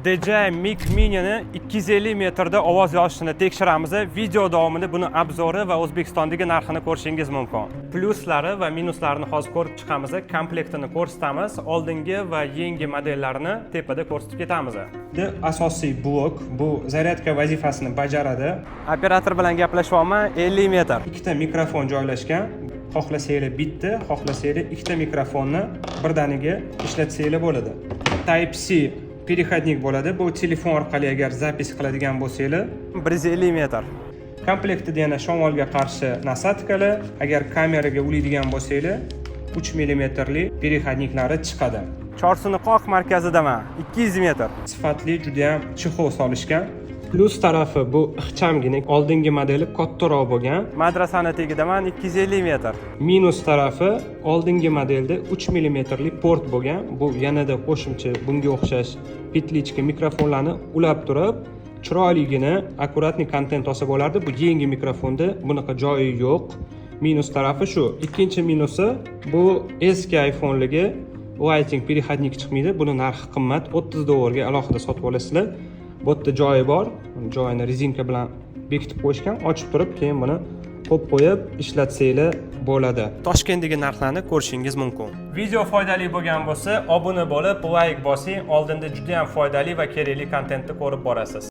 DJI Mic Mini'ni 250 metrda ovoz yozishini tekshiramiz. Video davomida buni obzori va O'zbekistondagi narxini ko'rishingiz mumkin. Pluslari va minuslarini hozir ko'rib chiqamiz. Komplektini ko'rsatamiz. Oldingi va yangi modellarini tepada ko'rsatib ketamiz. Asosiy blok bu zaryadka vazifasini bajaradi. Operator bilan gaplashyapman 50 metr. Ikkita mikrofon joylashgan. Xohlasanglar bitta, xohlasanglar ikkita mikrofonni birdaniga ishlatsanglar bo'ladi. Type-C переходник bo'ladi. Bu telefon orqali agar zapis qiladigan bo'lsanglar 150 metr. Komplektida yana shamolga qarshi nasadkali, agar kameraga ulaydigan bo'lsanglar 3 mm li переходниклari chiqadi. Chorsuni qoq markazidaman 200 metr. Sifatli juda ham chexol solishgan. Plus tarafi bu ixchamgina, oldingi modeli kattaroq bo'lgan. Madrasani tagidaman 250 metr. Minus tarafi oldingi modelda 3 mm li port bo'lgan. Bu yanada qo'shimcha bunga o'xshash petlichka mikrofonlarni ulab turib, chiroyligina, akkuratni kontent olsa bo'lardi. Bu yangi mikrofonda bunaqa joyi yo'q. Minus tarafi shu. Ikkinchi minusi bu eski iPhone'ligi Lighting переходник chiqmaydi. Buni narxi qimmat, $30 ga alohida sotib olasizlar. Bu yerda joyi bor. Joyini rezinka bilan bekitib qo'yishgan. Ochib turib, keyin buni qo'yib qo'yib ishlatsanglar bo'ladi. Toshkentdagi narxlarni ko'rishingiz mumkin. Video foydali bo'lgan bo'lsa, obuna bo'lib, like bosing. Oldinda juda ham foydali va kerakli kontentni ko'rib borasiz.